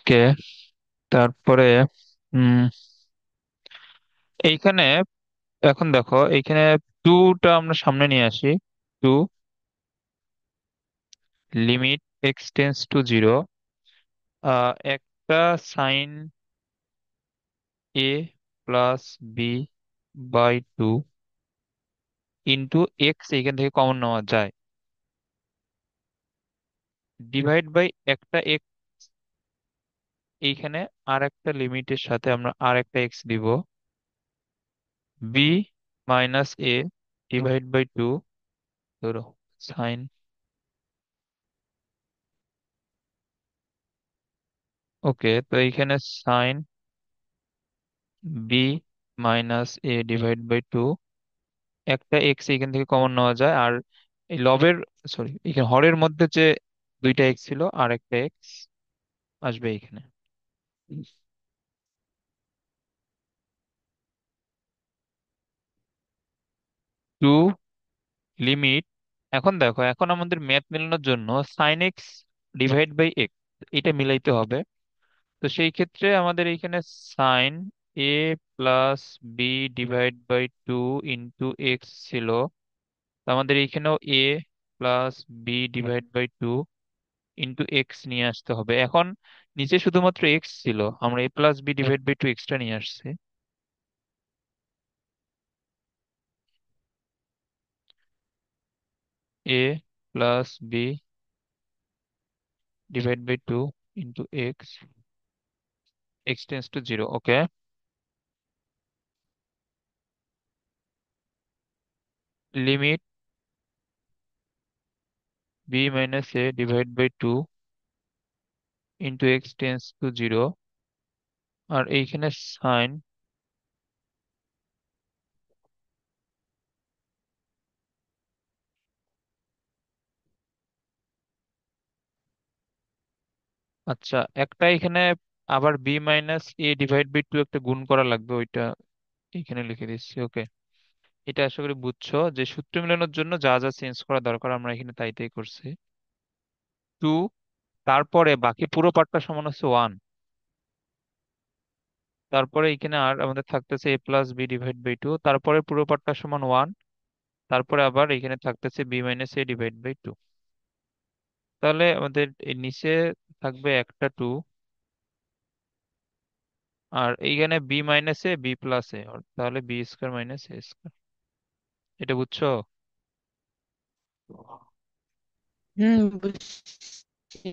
ওকে। তারপরে উম এইখানে এখন দেখো এইখানে টুটা আমরা সামনে নিয়ে আসি। Two limit x tends to zero, একটা sine a plus b by two into x এইখান থেকে কমন নেওয়া যায়, ডিভাইড বাই একটা এক্স। এইখানে আর একটা লিমিটের সাথে আমরা আর একটা এক্স দিব, b minus a divide by two, ধরো সাইন। ওকে, তো এইখানে sine b minus a divide by two, একটা এক্স এখান থেকে কমন নেওয়া যায়, আর এই লবের, সরি এখানে হরের মধ্যে যে দুইটা এক্স ছিল আর একটা এক্স আসবে এখানে। টু লিমিট, এখন দেখো এখন আমাদের ম্যাথ মেলানোর জন্য sine x divide by x এটা মিলাইতে হবে। তো সেই ক্ষেত্রে আমাদের এইখানে sine a plus b divide by two into x ছিল, তো আমাদের এইখানেও a plus b divide by two into x নিয়ে আসতে হবে। এখন নিচে শুধুমাত্র এক্স ছিল, আমরা a plus b divide by two extra নিয়ে আসছি। A plus b divide by two into x, x tends to zero. Okay, limit B minus a divide by two into x tends to zero, আর এইখানে sine, আচ্ছা একটা এখানে আবার b minus a divide by two একটা গুণ করা লাগবে, ওইটা এখানে লিখে দিচ্ছি। ওকে, এটা আশা করি বুঝছো যে সূত্র মেলানোর জন্য যা যা চেঞ্জ করা দরকার আমরা এখানে তাই তাই করছি। টু, তারপরে বাকি পুরো পার্টটা সমান হচ্ছে ওয়ান, তারপরে এখানে আর আমাদের থাকতেছে a plus b divide by two, তারপরে পুরো পার্টটা সমান ওয়ান, তারপরে আবার এখানে থাকতেছে b minus a divide by two. তাহলে আমাদের এই নিচে থাকবে একটা টু, আর এইখানে b minus a b plus a, তাহলে b square minus a square. এটা বুঝছো? হুম, বুঝছি।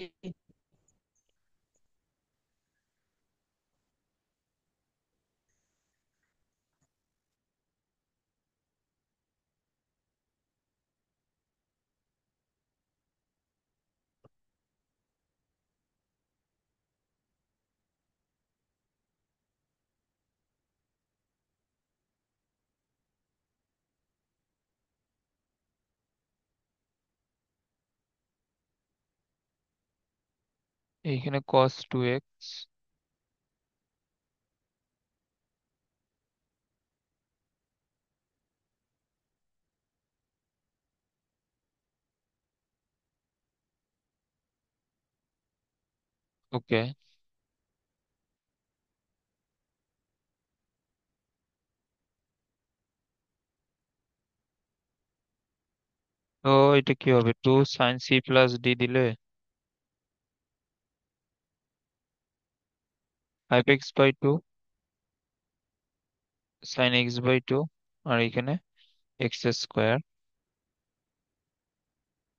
এইখানে কস টু এক্স। ওকে, তো এটা কি হবে, two sine c plus d দিলে five x by two sine x by two, আর এখানে এক্স স্কোয়ার।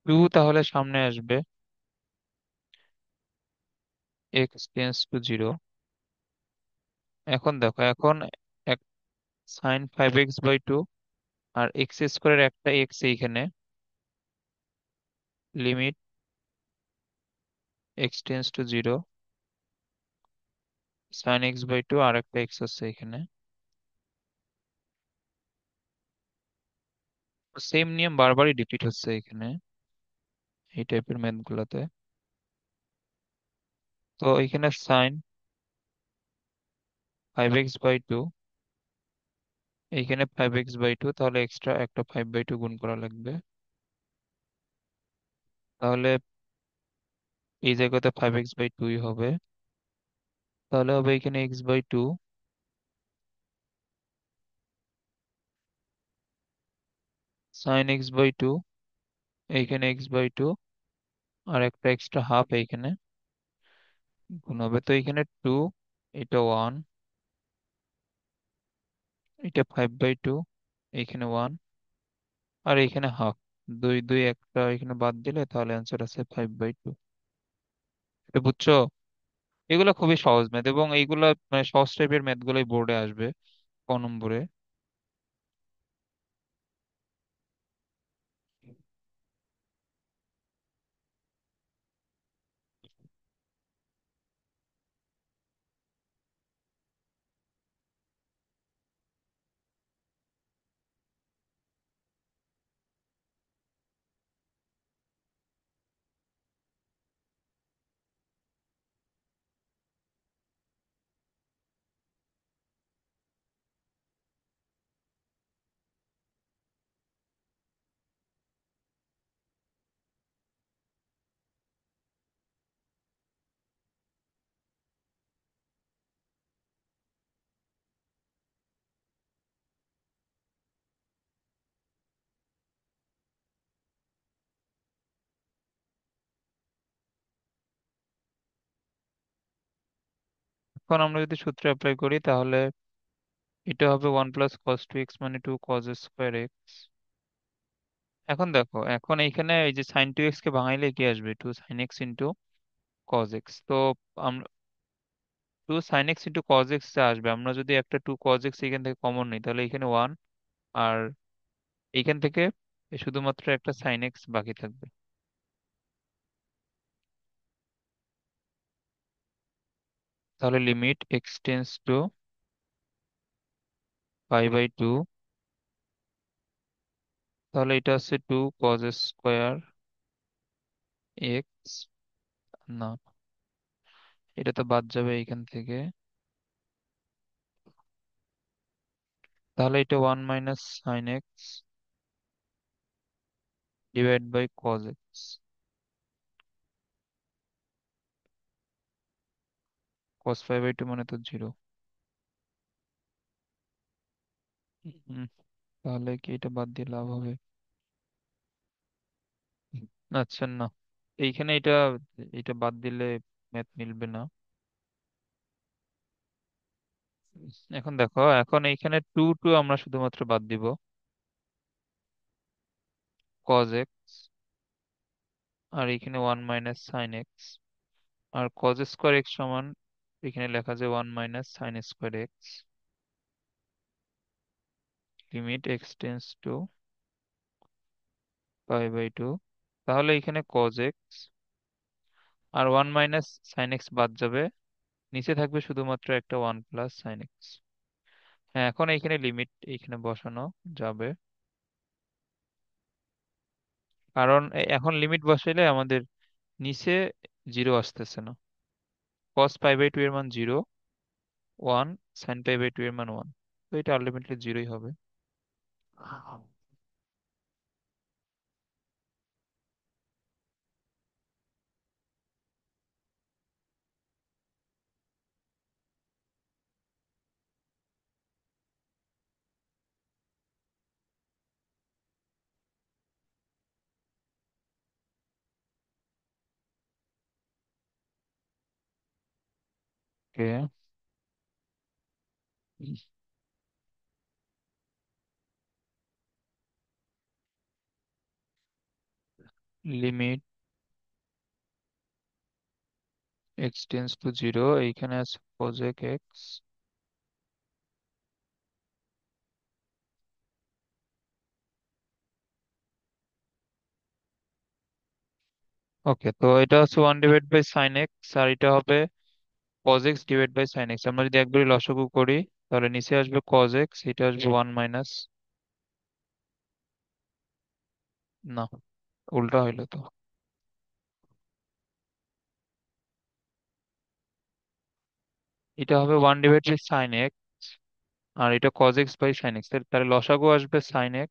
টু তাহলে সামনে আসবে, এক্স টেন্স টু জিরো। এখন দেখো এখন এক sine five x by two আর এক্স স্কোয়ারের একটা এক্স এইখানে, limit x tends to zero, sine x by two আর একটা এক্স আছে এখানে। সেম নিয়ম বারবারই রিপিট হচ্ছে এখানে এই টাইপের ম্যাথ গুলাতে। তো এখানে sine five x by two, এইখানে ফাইভ এক্স বাই টু, তাহলে এক্সট্রা একটা ফাইভ বাই টু গুণ করা লাগবে। তাহলে এই জায়গাতে ফাইভ এক্স বাই টুই হবে। তাহলে হবে এখানে x/2 sin x/2, এইখানে x/2 আর একটা এক্সট্রা হাফ এইখানে গুণ হবে। তো এইখানে 2, এটা 1, এটা 5/2, এইখানে 1 আর এইখানে হাফ। দুই দুই একটা এখানে বাদ দিলে তাহলে অ্যান্সার আছে 5/2। এটা বুঝছো? এগুলো খুবই সহজ ম্যাথ, এবং এইগুলা মানে সহজ টাইপের ম্যাথ গুলোই বোর্ডে আসবে ক নম্বরে। এখন আমরা যদি সূত্র অ্যাপ্লাই করি তাহলে এটা হবে 1 + cos 2x মানে 2 cos² x। এখন দেখো, এখন এইখানে এই যে sin 2x কে ভাঙাইলে কি আসবে? 2 sin x × cos x। তো আমরা 2 sin x × cos x যা আসবে, আমরা যদি একটা 2 cos x এখান থেকে কমন নিই তাহলে এখানে 1, আর এইখান থেকে শুধুমাত্র একটা sin x বাকি থাকবে। তাহলে লিমিট x → π/2, তাহলে এটা হচ্ছে 2 cos² x। না, এটা তো বাদ যাবে এইখান থেকে। তাহলে এটা 1 - sin x/cos x। cos π/2 মানে তো 0। হুম, তাহলে কি এটা বাদ দিয়ে লাভ হবে? আচ্ছা না, এইখানে এটা এটা বাদ দিলে ম্যাথ মিলবে না। এখন দেখো, এখন এইখানে 2 আমরা শুধুমাত্র বাদ দিব, cos x, আর এইখানে 1 - sin x, আর cos² x সমান এখানে লেখা যায় 1 - sin²x। Limit x → π/2। তাহলে এখানে cos x আর 1 - sin x বাদ যাবে, নিচে থাকবে শুধুমাত্র একটা 1 + sin x। হ্যাঁ, এখন এইখানে লিমিট এইখানে বসানো যাবে, কারণ এখন লিমিট বসাইলে আমাদের নিচে 0 আসতেছে না। cos π/2 এর মান 0, 1 sin π/2 এর মান 1, তো এটা আলটিমেটলি 0ই হবে। ওকে, লিমিট x → 0, এইখানে আছে cos x। ওকে, তো এটা হচ্ছে 1/sin x, আর এটা হবে cos x/sin x। আমরা যদি একবারই লসাগু করি তাহলে নিচে আসবে cos x, এটা আসবে 1 মাইনাস, না, উল্টা হইলো তো। এটা হবে 1/sin x, আর এটা cos x/sin x, তাহলে লসাগু আসবে sin x,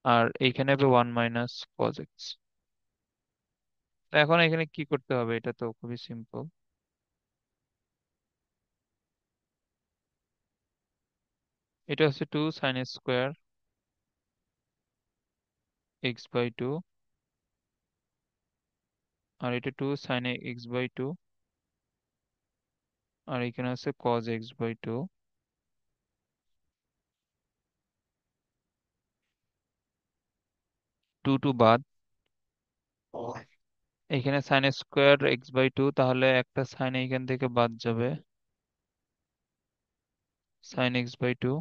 আর এইখানে হবে 1 - cos x। তো এখন এখানে কি করতে হবে? এটা তো খুবই সিম্পল। এটা হচ্ছে 2 sin² x/2, আর এটা 2 sin x/2, আর এখানে আছে cos x/2। 2 বাদ। এখানে sin² x/2, তাহলে একটা সাইন এখান থেকে বাদ যাবে, sin x/2।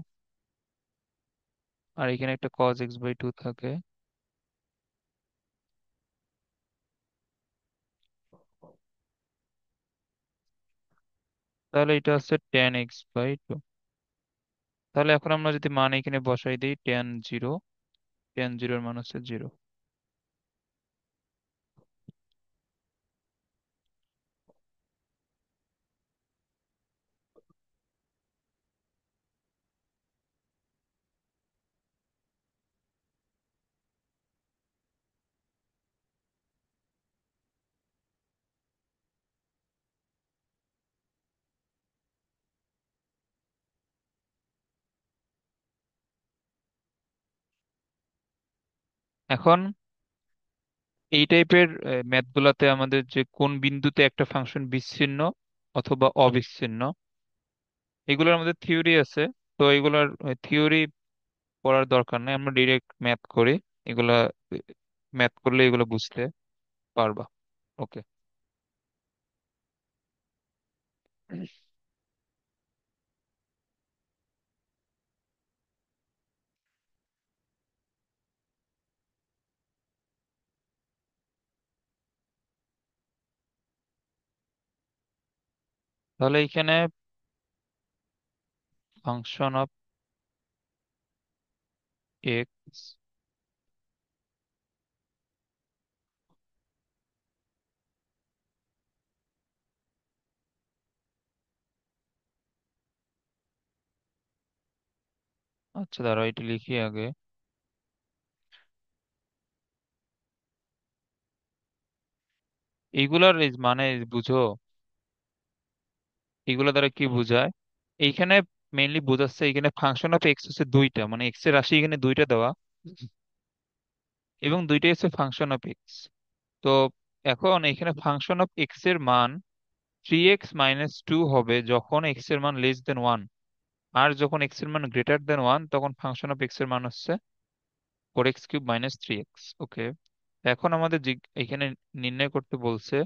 আর এখানে একটা cos x/2 থাকে। তাহলে এটা হচ্ছে tan x/2। তাহলে এখন আমরা যদি মান এখানে বসাই দিই, tan 0, tan 0 এর মান হচ্ছে 0। এখন এই টাইপের ম্যাথ গুলাতে আমাদের যে কোন বিন্দুতে একটা ফাংশন বিচ্ছিন্ন অথবা অবিচ্ছিন্ন, এগুলোর আমাদের থিওরি আছে। তো এগুলার থিওরি পড়ার দরকার নেই, আমরা ডিরেক্ট ম্যাথ করি। এগুলা ম্যাথ করলে এগুলো বুঝতে পারবা। ওকে। তাহলে এখানে ফাংশন অফ এক্স, আচ্ছা দাঁড়াও এটা লিখি আগে। এইগুলার মানে বুঝো, এগুলা দ্বারা কি বোঝায়? এইখানে মেইনলি বোঝাচ্ছে এখানে ফাংশন অফ এক্স হচ্ছে দুইটা, মানে এক্স এর রাশি এখানে দুইটা দেওয়া, এবং দুইটাই হচ্ছে ফাংশন অফ এক্স। তো এখন এখানে ফাংশন অফ এক্স এর মান 3x - 2 হবে যখন এক্স এর মান <<1। আর যখন এক্স এর মান <<1 তখন ফাংশন অফ এক্স এর মান হচ্ছে 4x³ - 3x। ওকে। এখন আমাদের এখানে নির্ণয় করতে বলছে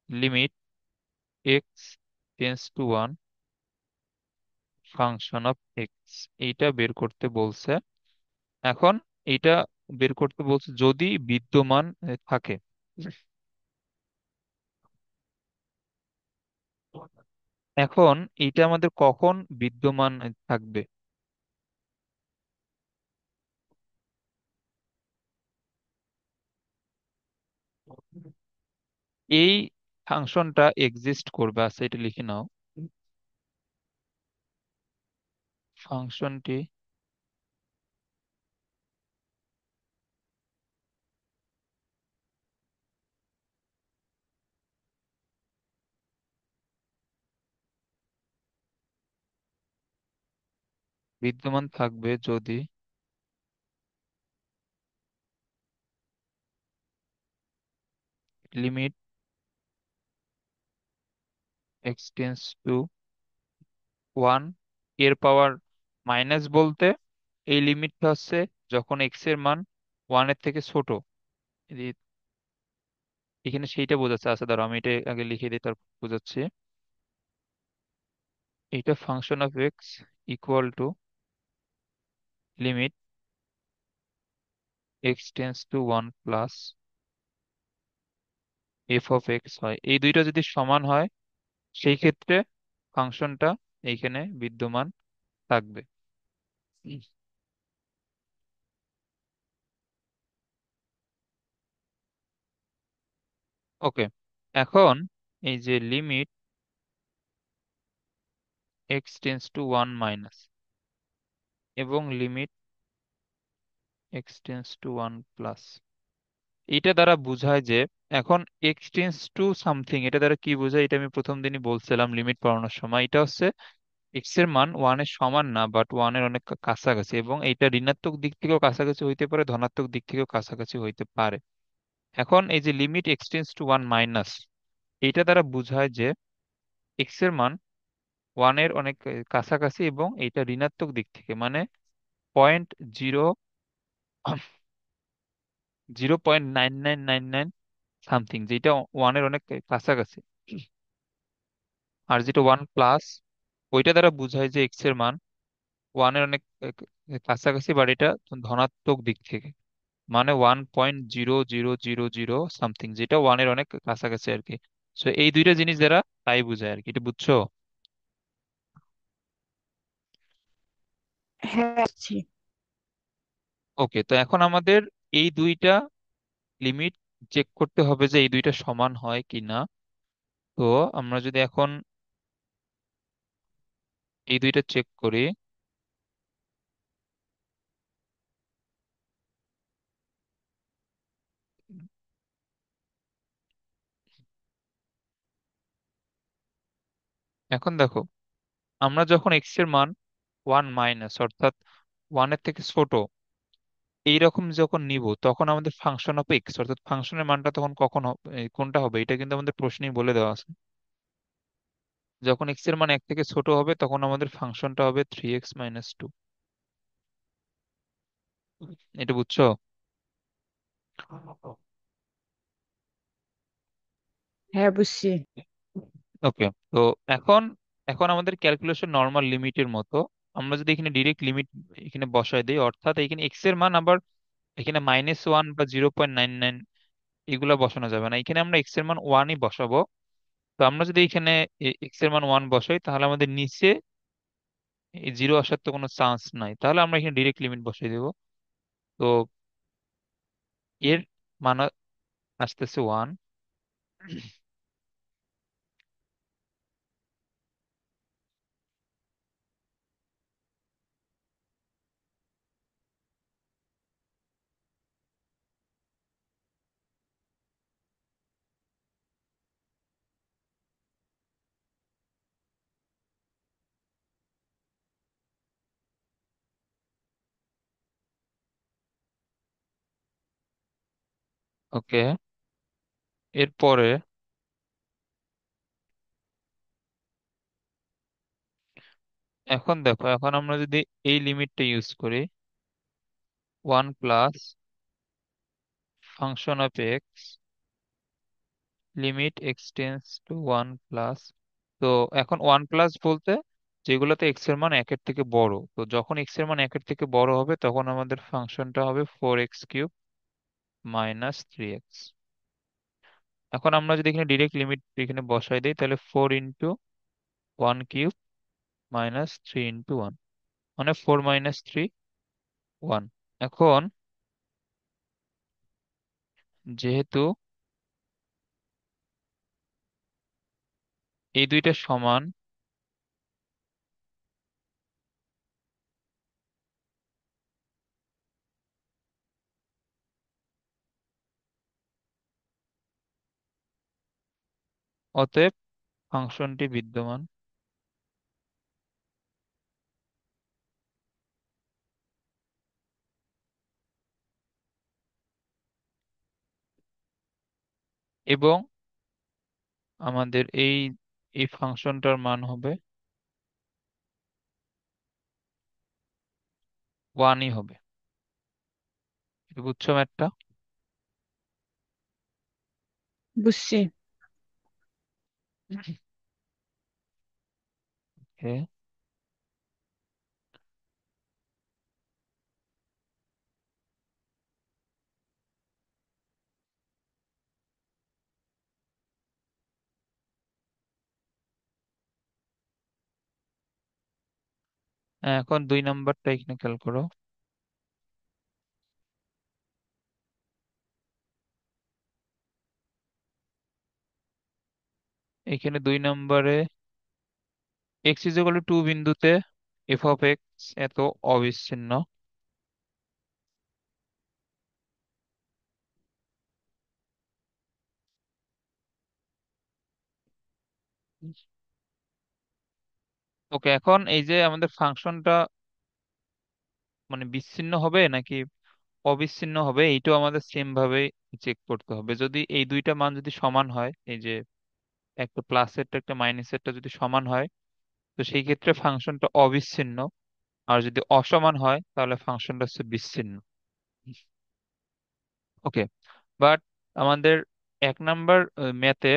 limit x tends to 1 function of x, এইটা বের করতে বলছে। এখন এইটা বের করতে বলছে যদি বিদ্যমান থাকে। এখন এইটা আমাদের কখন বিদ্যমান থাকবে? এই ফাংশনটা এক্সিস্ট করবে, আচ্ছা এটা লিখে নাও। ফাংশনটি বিদ্যমান থাকবে যদি লিমিট x টেন্স টু 1, এর পাওয়ার মাইনাস বলতে এই লিমিটটা হচ্ছে যখন এক্স এর মান 1-এর থেকে ছোট। এই- এখানে সেইটা বোঝাচ্ছে। আচ্ছা ধরো আমি এটা আগে লিখে দিই, তারপর বোঝাচ্ছি। এটা function of x equal to limit x tends to 1 plus f(x) হয়। এই দুইটা যদি সমান হয় সেই ক্ষেত্রে ফাংশনটা এইখানে বিদ্যমান থাকবে। ওকে। এখন এই যে limit x tends to 1 minus এবং limit x tends to 1 plus, এটা দ্বারা বোঝায় যে এখন এক্স টেন্স টু সামথিং, এটা দ্বারা কি বোঝায়, এটা আমি প্রথম দিনই বলছিলাম লিমিট পড়ানোর সময়। এটা হচ্ছে এক্স এর মান ওয়ানের সমান না, বাট ওয়ানের অনেক কাছাকাছি, এবং এটা ঋণাত্মক দিক থেকেও কাছাকাছি হইতে পারে, ধনাত্মক দিক থেকেও কাছাকাছি হইতে পারে। এখন এই যে limit x tends to one minus, এটা দ্বারা বোঝায় যে এক্স এর মান ওয়ানের অনেক কাছাকাছি, এবং এটা ঋণাত্মক দিক থেকে, মানে 0.0, 0.9999 সামথিং, যেটা ওয়ানের অনেক কাছাকাছি। আর যেটা ওয়ান প্লাস, ওইটা দ্বারা বোঝায় যে এক্স এর মান ওয়ানের অনেক কাছাকাছি, বাট এটা ধনাত্মক দিক থেকে, মানে 1.0000 সামথিং, যেটা ওয়ানের অনেক কাছাকাছি আর কি। সো এই দুইটা জিনিস দ্বারা তাই বোঝায় আর কি, এটা বুঝছো? হ্যাঁ বুঝছি। ওকে, তো এখন আমাদের এই দুইটা লিমিট চেক করতে হবে যে এই দুইটা সমান হয় কি না। তো আমরা যদি এখন এই দুইটা চেক করি, এখন দেখো, আমরা যখন এক্স এর মান ওয়ান মাইনাস, অর্থাৎ ওয়ানের থেকে ছোট, এইরকম যখন নিব, তখন আমাদের ফাংশন অফ এক্স, অর্থাৎ ফাংশনের মানটা তখন কখন কোনটা হবে, এটা কিন্তু আমাদের প্রশ্নেই বলে দেওয়া আছে। যখন এক্স এর মান এক থেকে ছোট হবে, তখন আমাদের ফাংশনটা হবে 3x - 2। এটা বুঝছো? হ্যাঁ বুঝছি। ওকে, তো এখন এখন আমাদের ক্যালকুলেশন নর্মাল লিমিটের মতো। আমরা যদি এখানে ডিরেক্ট লিমিট এখানে বসায় দিই, অর্থাৎ এখানে এক্স এর মান আবার এখানে -1 বা 0.99 এগুলো বসানো যাবে না, এখানে আমরা এক্স এর মান ওয়ানই বসাবো। তো আমরা যদি এখানে এক্স এর মান ওয়ান বসাই, তাহলে আমাদের নিচে এই জিরো আসার তো কোনো চান্স নাই, তাহলে আমরা এখানে ডিরেক্ট লিমিট বসাই দেবো। তো এর মান আসতেছে ওয়ান। ওকে, এরপরে এখন দেখো, এখন আমরা যদি এই লিমিটটা ইউজ করি, one plus function of x limit x tends to one plus. তো এখন ওয়ান প্লাস বলতে যেগুলোতে এক্স এর মান একের থেকে বড়, তো যখন এক্স এর মান একের থেকে বড় হবে, তখন আমাদের ফাংশনটা হবে 4x³ -3x। এখন আমরা যদি এখানে ডিরেক্ট লিমিট এখানে বসাই দিই, তাহলে 4 × 1³ -3 × 1, মানে 4 - 3 1। এখন যেহেতু এই দুইটা সমান, অতএব ফাংশনটি বিদ্যমান। এবং আমাদের এই এই ফাংশনটার মান হবে ওয়ানই হবে। এটা বুঝছো ম্যাথটা? বুঝছি। ওকে, এখন 2 নাম্বারটা এখানে খেয়াল করো। এখানে 2 নম্বরে x = 2 বিন্দুতে f(x) এত অবিচ্ছিন্ন। ওকে, এখন এই যে আমাদের ফাংশনটা মানে বিচ্ছিন্ন হবে নাকি অবিচ্ছিন্ন হবে, এইটাও আমাদের সেম ভাবে চেক করতে হবে। যদি এই দুইটা মান যদি সমান হয়, এই যে একটা প্লাসেরটা একটা মাইনাসেরটা যদি সমান হয়, তো সেই ক্ষেত্রে ফাংশনটা অবিচ্ছিন্ন। আর যদি অসমান হয় তাহলে ফাংশনটা হচ্ছে বিচ্ছিন্ন। ওকে, বাট আমাদের 1 নাম্বার ম্যাথে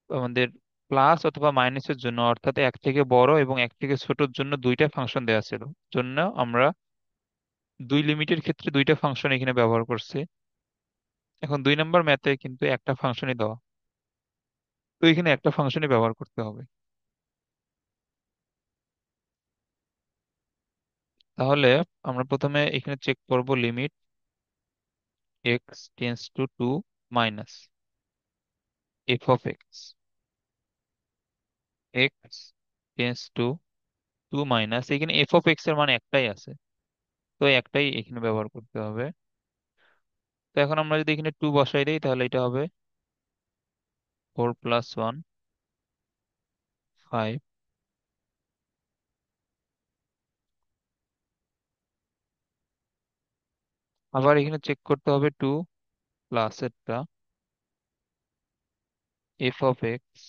আমাদের প্লাস অথবা মাইনাসের জন্য, অর্থাৎ এক থেকে বড় এবং এক থেকে ছোটর জন্য দুইটা ফাংশন দেওয়া ছিল। জন্য আমরা দুই লিমিটের ক্ষেত্রে দুইটা ফাংশন এখানে ব্যবহার করছি। এখন 2 নাম্বার ম্যাথে কিন্তু একটা ফাংশনই দেওয়া, তো এখানে একটা ফাংশনই ব্যবহার করতে হবে। তাহলে আমরা প্রথমে এখানে চেক করব limit x tends to two minus f of x, x tends to two minus, এখানে এফ অফ এক্স এর মান একটাই আছে, তো একটাই এখানে ব্যবহার করতে হবে। তো এখন আমরা যদি এখানে টু বসাই দিই তাহলে এটা হবে 4 + 1 5। আবার এখানে চেক করতে হবে টু প্লাসেরটা, এফ অফ এক্স,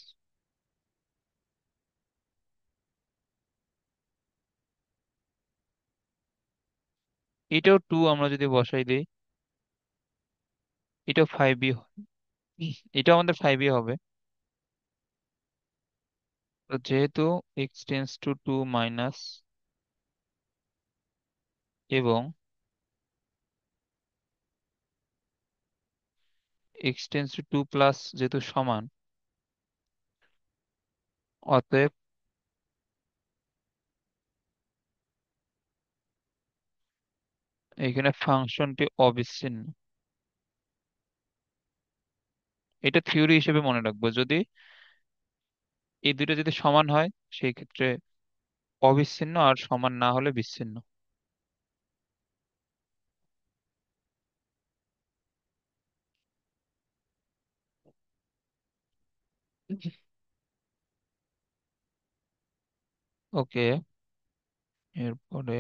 এটাও টু আমরা যদি বসাই দিই এটাও 5ই এটাও আমাদের 5ই হবে। তো যেহেতু x tends to two minus এবং x tends to two plus যেহেতু সমান, অতএব এখানে ফাংশনটি অবিচ্ছিন্ন। এটা থিওরি হিসেবে মনে রাখবো, যদি এই দুটো যদি সমান হয় সেই ক্ষেত্রে অবিচ্ছিন্ন, আর সমান না হলে বিচ্ছিন্ন। ওকে, এরপরে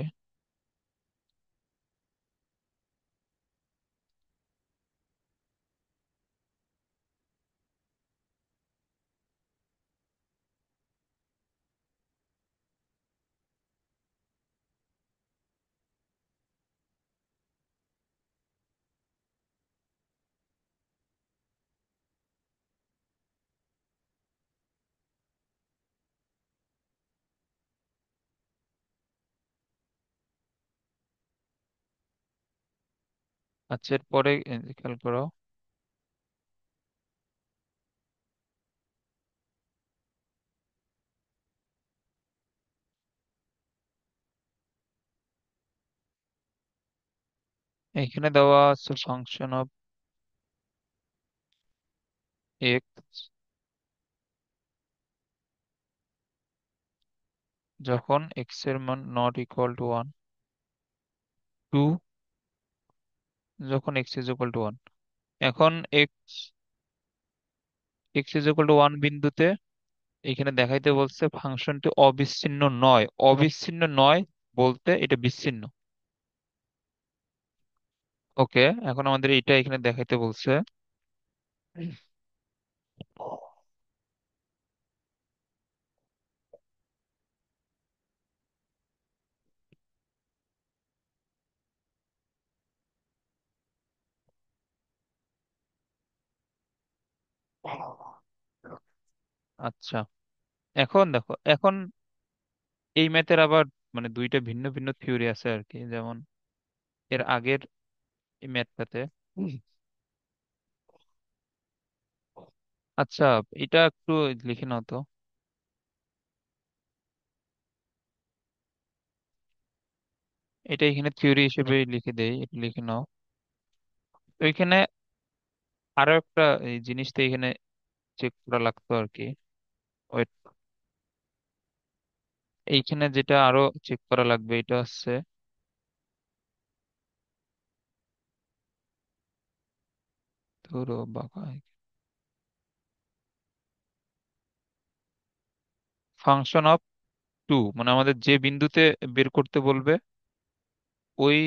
আচ্ছা, এরপরে খেয়াল করো, এখানে দেওয়া আছে ফাংশন অফ এক্স যখন এক্স এর মান not equal to one, two যখন x is equal to one. এখন x x is equal to one বিন্দুতে এখানে দেখাইতে বলছে ফাংশনটি অবিচ্ছিন্ন নয়। অবিচ্ছিন্ন নয় বলতে এটা বিচ্ছিন্ন। ওকে, এখন আমাদের এটা এখানে দেখাইতে বলছে। আচ্ছা, এখন দেখো, এখন এই ম্যাথের আবার মানে দুইটা ভিন্ন ভিন্ন থিওরি আছে আর কি। যেমন এর আগের ম্যাথটাতে, আচ্ছা এটা একটু লিখে নাও তো। এটা এখানে থিওরি হিসেবে লিখে দেই, এটা লিখে নাও। তো এখানে আরো একটা এই জিনিসটা এখানে চেক করা লাগতো আর কি। ওয়েট, এইখানে যেটা আরো চেক করা লাগবে এটা হচ্ছে, ধরো বাঁকা ফাংশন অফ টু, মানে আমাদের যে বিন্দুতে বের করতে বলবে ওই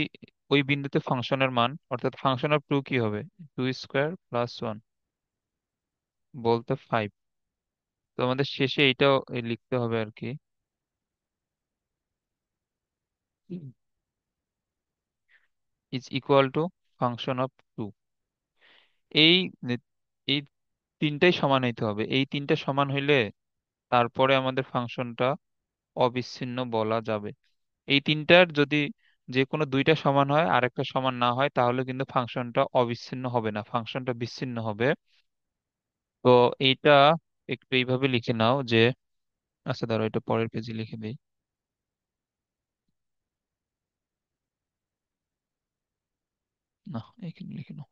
ওই বিন্দুতে ফাংশনের মান, অর্থাৎ ফাংশন অফ টু কি হবে? 2² + 1 বলতে 5। তো আমাদের শেষে এইটাও লিখতে হবে আর কি, is equal to function of two. এই এই তিনটাই সমান হইতে হবে, এই তিনটা সমান হইলে তারপরে আমাদের ফাংশনটা অবিচ্ছিন্ন বলা যাবে। এই তিনটার যদি যে কোনো দুইটা সমান হয় আর একটা সমান না হয়, তাহলে কিন্তু ফাংশনটা অবিচ্ছিন্ন হবে না, ফাংশনটা বিচ্ছিন্ন হবে। তো এইটা একটু এইভাবে লিখে নাও যে, আচ্ছা ধরো এটা পরের পেজে লিখে দিই। না, এখানে লিখে নাও।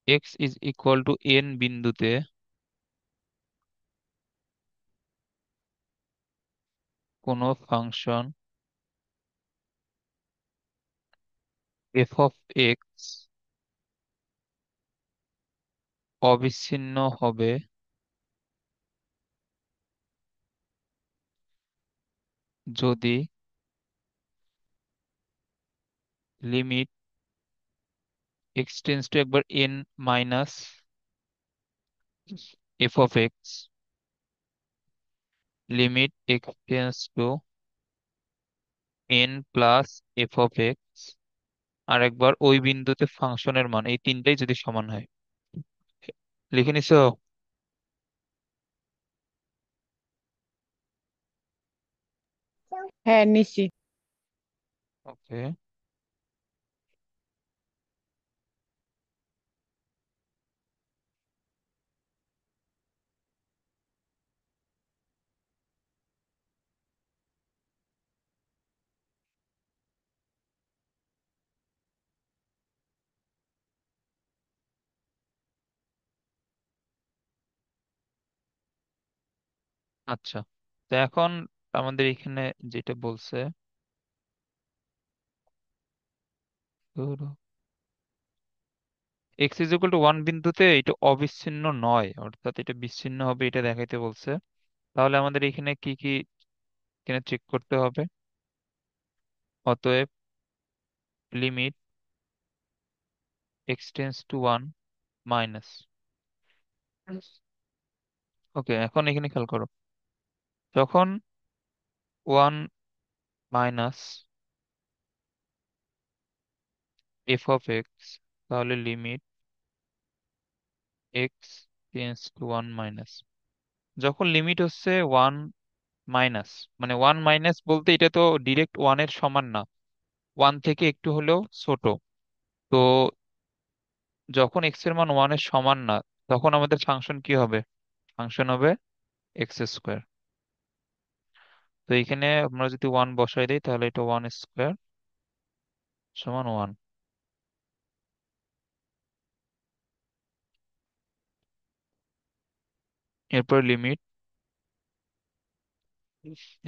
X is equal to n বিন্দুতে কোনো ফাংশন এফ অফ এক্স অবিচ্ছিন্ন হবে যদি লিমিট এক্স টেন্স টু একবার n minus f of x, limit x tends to n plus f of x, আর একবার ওই বিন্দুতে ফাংশনের মান, এই তিনটাই যদি সমান হয়। লিখে নিছো? হ্যাঁ, নিছি। ওকে। আচ্ছা, তো এখন আমাদের এখানে যেটা বলছে, x is equal to one বিন্দুতে এটা অবিচ্ছিন্ন নয়, অর্থাৎ এটা বিচ্ছিন্ন হবে, এটা দেখাইতে বলছে। তাহলে আমাদের এখানে কি কি এখানে চেক করতে হবে? অতএব limit x tends to one minus, okay এখন এখানে খেয়াল করো, যখন one minus f of x, তাহলে limit x tends to one minus, যখন লিমিট হচ্ছে ওয়ান মাইনাস, মানে ওয়ান মাইনাস বলতে এটা তো ডিরেক্ট ওয়ানের সমান না, ওয়ান থেকে একটু হলেও ছোট। তো যখন এক্স এর মান ওয়ানের সমান না, তখন আমাদের ফাংশন কি হবে? ফাংশন হবে এক্স স্কোয়ার। তো এখানে আমরা যদি ওয়ান বসাই দিই, তাহলে এটা ওয়ান স্কোয়ার সমান ওয়ান। এরপর limit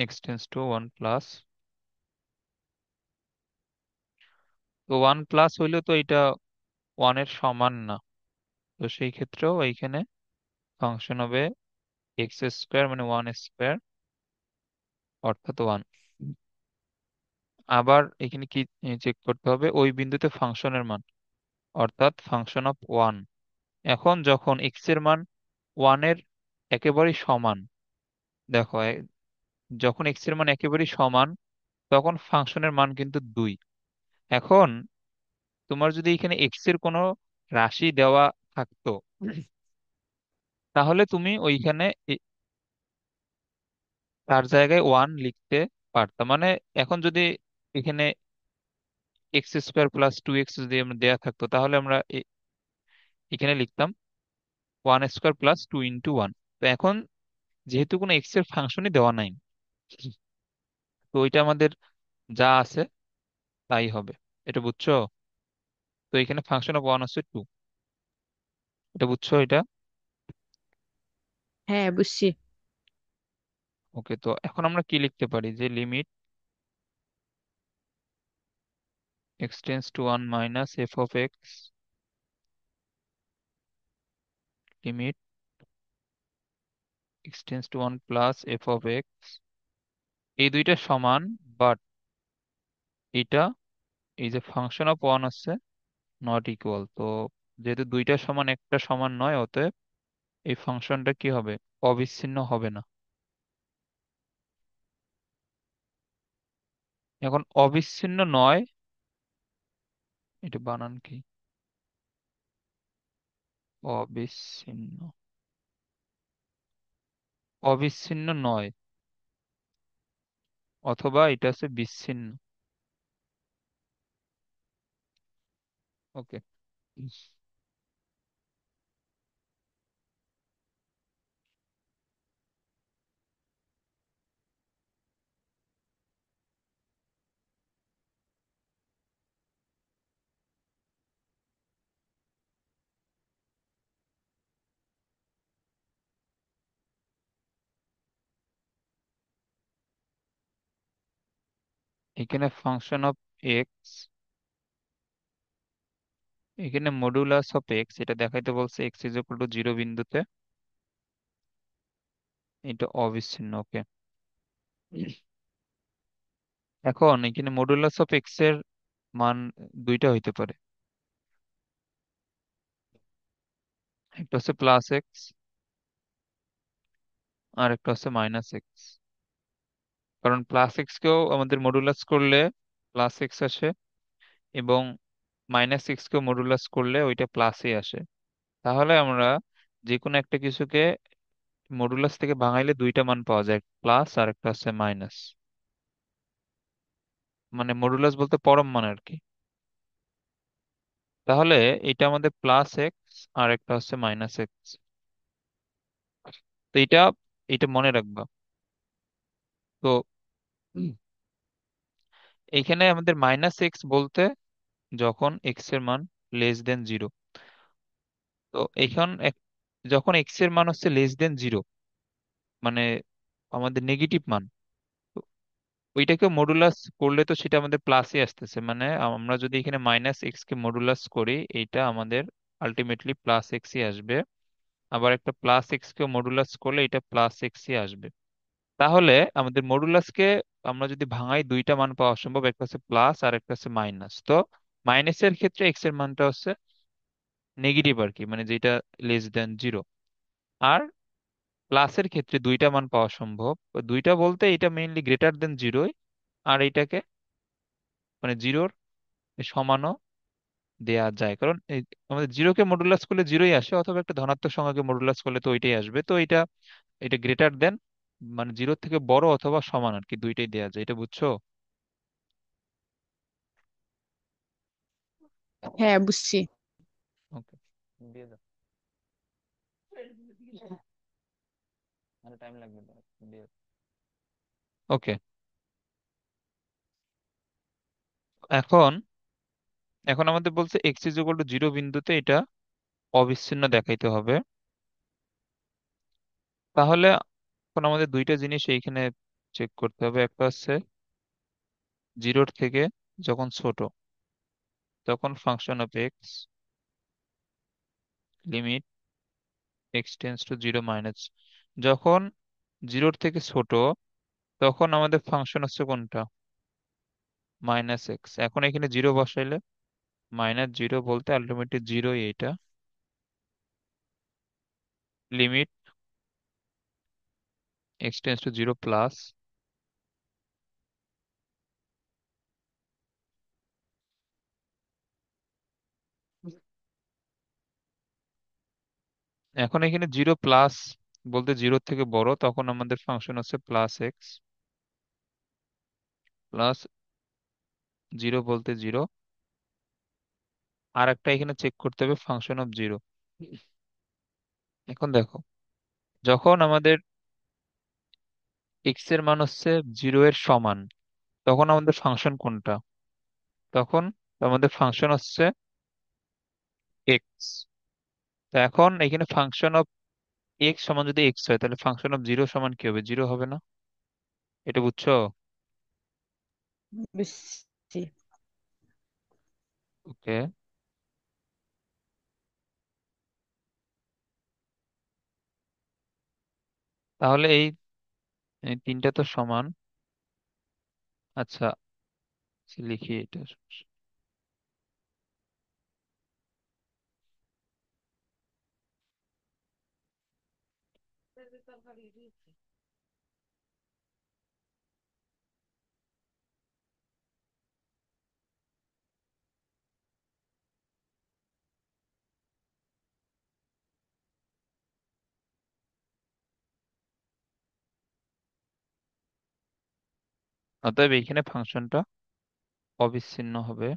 x tends to one plus, তো ওয়ান প্লাস হইলে তো এটা ওয়ানের সমান না, তো সেই ক্ষেত্রেও এইখানে ফাংশন হবে এক্স স্কোয়ার, মানে ওয়ান স্কোয়ার, অর্থাৎ ওয়ান। আবার এখানে কি চেক করতে হবে? ওই বিন্দুতে ফাংশনের মান, অর্থাৎ ফাংশন অফ ওয়ান। এখন যখন এক্স এর মান ওয়ানের একেবারেই সমান, দেখো যখন এক্স এর মান একেবারেই সমান, তখন ফাংশনের মান কিন্তু দুই। এখন তোমার যদি এখানে এক্স এর কোনো রাশি দেওয়া থাকতো, তাহলে তুমি ওইখানে তার জায়গায় ওয়ান লিখতে পারতাম। মানে এখন যদি এখানে x² + 2x যদি আমরা দেয়া থাকতো, তাহলে আমরা এখানে লিখতাম ওয়ান স্কোয়ার প্লাস 2 × 1। তো এখন যেহেতু কোনো এক্স এর ফাংশনই দেওয়া নাই, তো ওইটা আমাদের যা আছে তাই হবে। এটা বুঝছো? তো এখানে ফাংশন অফ ওয়ান হচ্ছে টু। এটা বুঝছো এটা? হ্যাঁ, বুঝছি। ওকে, তো এখন আমরা কি লিখতে পারি? যে limit x tends to one minus f of x, limit x tends to one plus f of x, এই দুইটা সমান, বাট এটা, এই যে ফাংশন অফ ওয়ান আছে, নট ইকুয়াল। তো যেহেতু দুইটা সমান একটা সমান নয়, অতএব এই ফাংশনটা কি হবে, অবিচ্ছিন্ন হবে না। এখন অবিচ্ছিন্ন নয়, এটা বানান কি, অবিচ্ছিন্ন, অবিচ্ছিন্ন নয়, অথবা এটা হচ্ছে বিচ্ছিন্ন। ওকে, এখানে ফাংশন অফ এক্স, এখানে মডুলাস অফ এক্স, এটা দেখাইতে বলছে x is equal two zero বিন্দুতে, এটা অবিচ্ছিন্ন। ওকে, এখন এখানে মডুলাস অফ এক্স এর মান দুইটা হইতে পারে, একটা হচ্ছে প্লাস এক্স, আর একটা হচ্ছে মাইনাস এক্স। কারণ প্লাস এক্স কেও আমাদের মডুলাস করলে প্লাস এক্স আসে, এবং মাইনাস এক্স কেও মডুলাস করলে ওইটা প্লাসই আসে। তাহলে আমরা যে কোনো একটা কিছুকে মডুলাস থেকে ভাঙাইলে দুইটা মান পাওয়া যায়, প্লাস আর একটা হচ্ছে মাইনাস। মানে মডুলাস বলতে পরম মান আর কি। তাহলে এটা আমাদের প্লাস এক্স, আর একটা হচ্ছে মাইনাস এক্স। তো এটা, এটা মনে রাখবা। তো উম, এইখানে আমাদের মাইনাস এক্স বলতে যখন এক্স এর মান লেস দেন জিরো। তো এখন যখন এক্স এর মান হচ্ছে লেস দেন জিরো, মানে আমাদের নেগেটিভ মান, তো ওইটাকে মডুলাস করলে তো সেটা আমাদের প্লাসই আসতেছে। মানে আমরা যদি এখানে মাইনাস এক্স কে মডুলাস করি, এইটা আমাদের আলটিমেটলি প্লাস এক্সই আসবে। আবার একটা প্লাস এক্স কে মডুলাস করলে এটা প্লাস এক্সই আসবে। তাহলে আমাদের মডুলাসকে আমরা যদি ভাঙাই, দুইটা মান পাওয়া সম্ভব, একটা হচ্ছে প্লাস আর একটা হচ্ছে মাইনাস। তো মাইনাসের ক্ষেত্রে এক্স এর মানটা হচ্ছে নেগেটিভ আর কি, মানে যেটা লেস দেন জিরো। আর প্লাসের ক্ষেত্রে দুইটা মান পাওয়া সম্ভব, দুইটা বলতে এটা মেইনলি গ্রেটার দেন জিরোই, আর এটাকে মানে জিরোর সমানও দেয়া যায়। কারণ আমাদের জিরোকে মডুলাস করলে জিরোই আসে, অথবা একটা ধনাত্মক সংখ্যাকে মডুলাস করলে তো ওইটাই আসবে। তো এটা, এটা গ্রেটার দেন মানে জিরোর থেকে বড় অথবা সমান আর কি, দুইটাই দেয়া যায়। এটা বুঝছো? হ্যাঁ, বুঝছি। ওকে, দিয়ে দাও, আরো টাইম লাগবে তো, দিয়ে দাও। ওকে, এখন এখন আমাদের বলছে x is equal two zero বিন্দুতে এটা অবিচ্ছিন্ন দেখাইতে হবে। তাহলে এখন আমাদের দুইটা জিনিস এইখানে চেক করতে হবে। একটা হচ্ছে জিরোর থেকে যখন ছোট, তখন function of x limit x tends to zero minus, যখন জিরোর থেকে ছোট, তখন আমাদের ফাংশন হচ্ছে কোনটা, মাইনাস এক্স। এখন এখানে জিরো বসাইলে, মাইনাস জিরো বলতে আলটিমেটলি জিরোই এটা, limit x tends to zero plus, এখন এখানে জিরো প্লাস বলতে জিরোর থেকে বড়, তখন আমাদের ফাংশন হচ্ছে প্লাস এক্স, প্লাস জিরো বলতে জিরো। আর একটা এখানে চেক করতে হবে ফাংশন অফ জিরো। এখন দেখো, যখন আমাদের এক্স এর মান হচ্ছে জিরো এর সমান, তখন আমাদের ফাংশন কোনটা, তখন আমাদের ফাংশন হচ্ছে এক্স। তো এখন এখানে ফাংশন অফ এক্স সমান যদি এক্স হয়, তাহলে ফাংশন অফ জিরো সমান কি হবে, জিরো হবে না? এটা বুঝছো? বুঝছি। ওকে, তাহলে এই এই তিনটা তো সমান। আচ্ছা, লিখি এটা। অতএব এইখানে ফাংশনটা অবিচ্ছিন্ন হবে।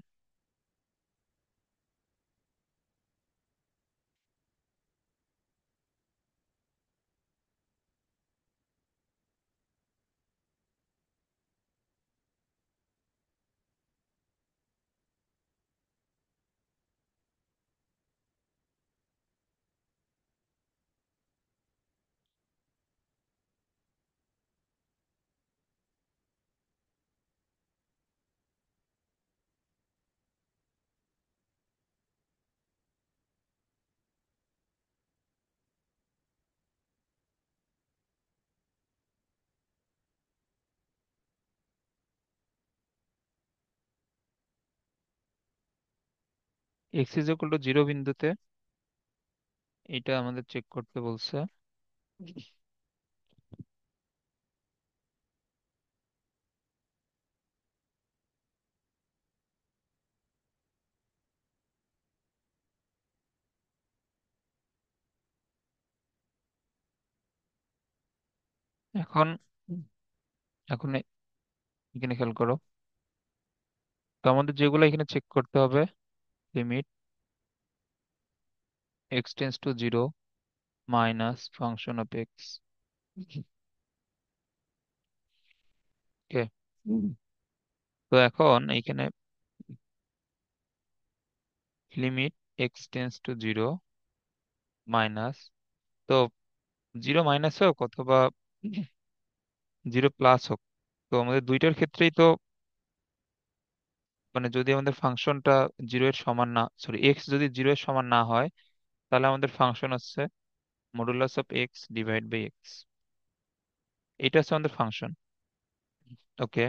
X is equal two zero বিন্দুতে এটা আমাদের চেক করতে বলছে। এখন এখন এখানে খেয়াল করো, তো আমাদের যেগুলো এখানে চেক করতে হবে, limit x tends to zero minus function of x. Okay, তো এখন এইখানে limit x tends to zero minus, তো জিরো মাইনাস হোক অথবা জিরো প্লাস হোক, তো আমাদের দুইটার ক্ষেত্রেই তো মানে যদি আমাদের ফাংশনটা জিরো এর সমান না, সরি এক্স যদি জিরো এর সমান না হয়, তাহলে আমাদের ফাংশন হচ্ছে modulus of x divide by x. এটা হচ্ছে আমাদের ফাংশন। ওকে,